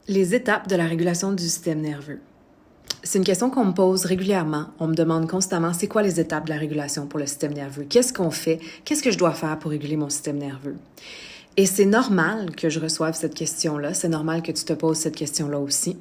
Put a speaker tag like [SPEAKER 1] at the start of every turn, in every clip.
[SPEAKER 1] Les étapes de la régulation du système nerveux. C'est une question qu'on me pose régulièrement. On me demande constamment, c'est quoi les étapes de la régulation pour le système nerveux? Qu'est-ce qu'on fait? Qu'est-ce que je dois faire pour réguler mon système nerveux? Et c'est normal que je reçoive cette question-là. C'est normal que tu te poses cette question-là aussi.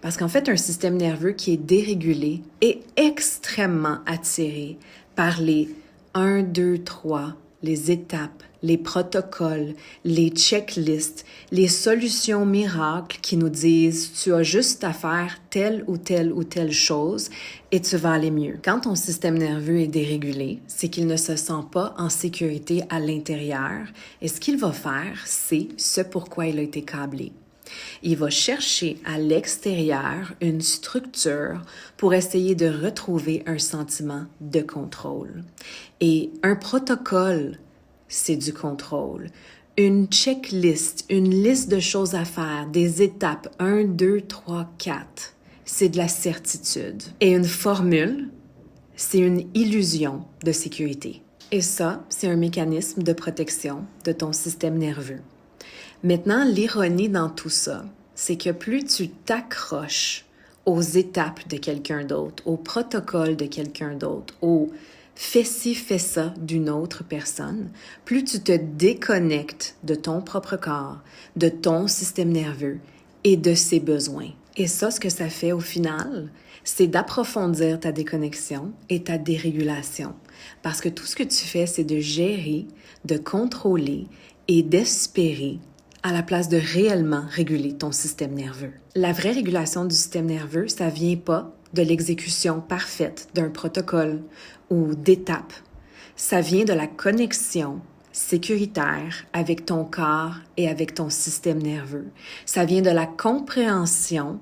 [SPEAKER 1] Parce qu'en fait, un système nerveux qui est dérégulé est extrêmement attiré par les 1, 2, 3, les étapes, les protocoles, les checklists, les solutions miracles qui nous disent tu as juste à faire telle ou telle ou telle chose et tu vas aller mieux. Quand ton système nerveux est dérégulé, c'est qu'il ne se sent pas en sécurité à l'intérieur et ce qu'il va faire, c'est ce pourquoi il a été câblé. Il va chercher à l'extérieur une structure pour essayer de retrouver un sentiment de contrôle. Et un protocole, c'est du contrôle. Une checklist, une liste de choses à faire, des étapes 1, 2, 3, 4, c'est de la certitude. Et une formule, c'est une illusion de sécurité. Et ça, c'est un mécanisme de protection de ton système nerveux. Maintenant, l'ironie dans tout ça, c'est que plus tu t'accroches aux étapes de quelqu'un d'autre, au protocole de quelqu'un d'autre, au fais ci, fais ça d'une autre personne, plus tu te déconnectes de ton propre corps, de ton système nerveux et de ses besoins. Et ça, ce que ça fait au final, c'est d'approfondir ta déconnexion et ta dérégulation. Parce que tout ce que tu fais, c'est de gérer, de contrôler et d'espérer à la place de réellement réguler ton système nerveux. La vraie régulation du système nerveux, ça vient pas de l'exécution parfaite d'un protocole ou d'étapes. Ça vient de la connexion sécuritaire avec ton corps et avec ton système nerveux. Ça vient de la compréhension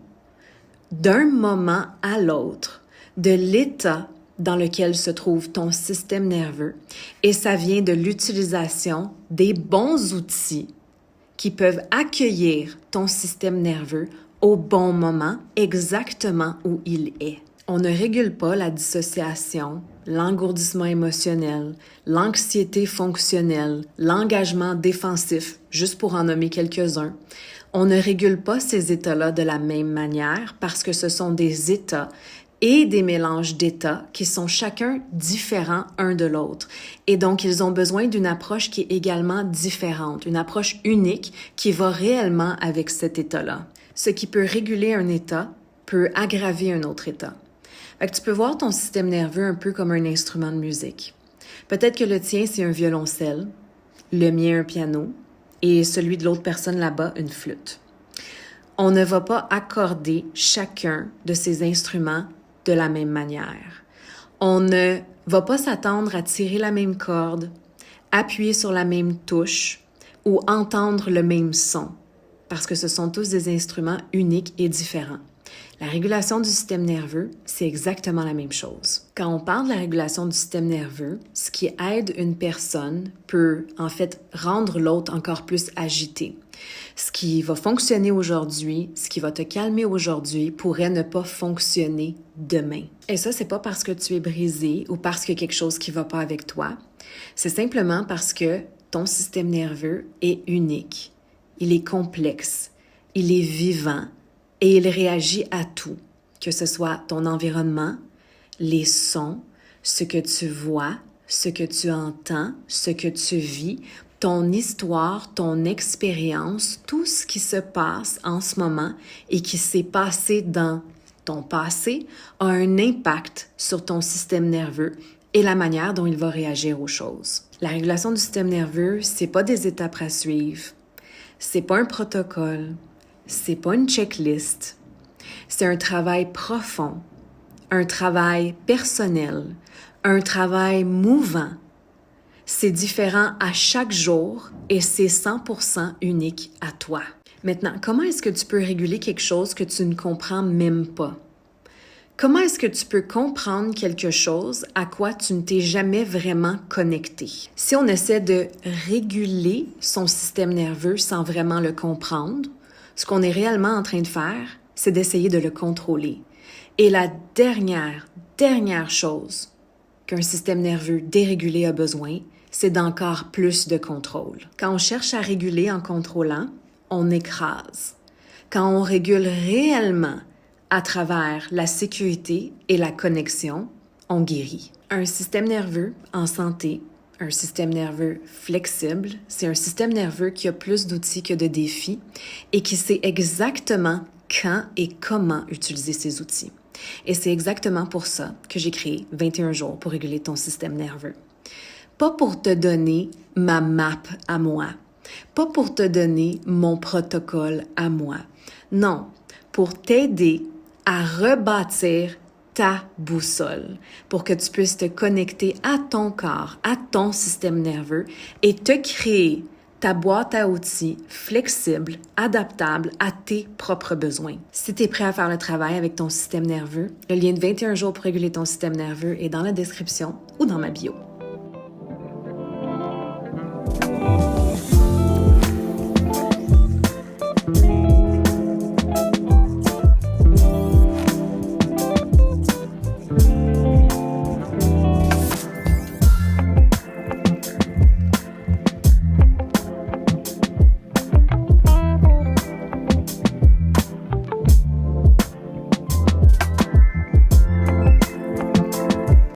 [SPEAKER 1] d'un moment à l'autre de l'état dans lequel se trouve ton système nerveux et ça vient de l'utilisation des bons outils qui peuvent accueillir ton système nerveux au bon moment, exactement où il est. On ne régule pas la dissociation, l'engourdissement émotionnel, l'anxiété fonctionnelle, l'engagement défensif, juste pour en nommer quelques-uns. On ne régule pas ces états-là de la même manière parce que ce sont des états et des mélanges d'états qui sont chacun différents un de l'autre. Et donc, ils ont besoin d'une approche qui est également différente, une approche unique qui va réellement avec cet état-là. Ce qui peut réguler un état peut aggraver un autre état. Fait que tu peux voir ton système nerveux un peu comme un instrument de musique. Peut-être que le tien, c'est un violoncelle, le mien, un piano, et celui de l'autre personne là-bas, une flûte. On ne va pas accorder chacun de ces instruments de la même manière. On ne va pas s'attendre à tirer la même corde, appuyer sur la même touche ou entendre le même son, parce que ce sont tous des instruments uniques et différents. La régulation du système nerveux, c'est exactement la même chose. Quand on parle de la régulation du système nerveux, ce qui aide une personne peut en fait rendre l'autre encore plus agité. Ce qui va fonctionner aujourd'hui, ce qui va te calmer aujourd'hui pourrait ne pas fonctionner demain. Et ça, c'est pas parce que tu es brisé ou parce qu'il y a quelque chose qui va pas avec toi. C'est simplement parce que ton système nerveux est unique. Il est complexe. Il est vivant. Et il réagit à tout, que ce soit ton environnement, les sons, ce que tu vois, ce que tu entends, ce que tu vis, ton histoire, ton expérience, tout ce qui se passe en ce moment et qui s'est passé dans ton passé a un impact sur ton système nerveux et la manière dont il va réagir aux choses. La régulation du système nerveux, c'est pas des étapes à suivre, c'est pas un protocole. C'est pas une checklist. C'est un travail profond, un travail personnel, un travail mouvant. C'est différent à chaque jour et c'est 100% unique à toi. Maintenant, comment est-ce que tu peux réguler quelque chose que tu ne comprends même pas? Comment est-ce que tu peux comprendre quelque chose à quoi tu ne t'es jamais vraiment connecté? Si on essaie de réguler son système nerveux sans vraiment le comprendre, ce qu'on est réellement en train de faire, c'est d'essayer de le contrôler. Et la dernière chose qu'un système nerveux dérégulé a besoin, c'est d'encore plus de contrôle. Quand on cherche à réguler en contrôlant, on écrase. quand on régule réellement à travers la sécurité et la connexion, on guérit. Un système nerveux en santé, un système nerveux flexible, c'est un système nerveux qui a plus d'outils que de défis et qui sait exactement quand et comment utiliser ces outils. Et c'est exactement pour ça que j'ai créé 21 jours pour réguler ton système nerveux. Pas pour te donner ma map à moi, pas pour te donner mon protocole à moi. Non, pour t'aider à rebâtir ta boussole, pour que tu puisses te connecter à ton corps, à ton système nerveux et te créer ta boîte à outils flexible, adaptable à tes propres besoins. Si tu es prêt à faire le travail avec ton système nerveux, le lien de 21 jours pour réguler ton système nerveux est dans la description ou dans ma bio.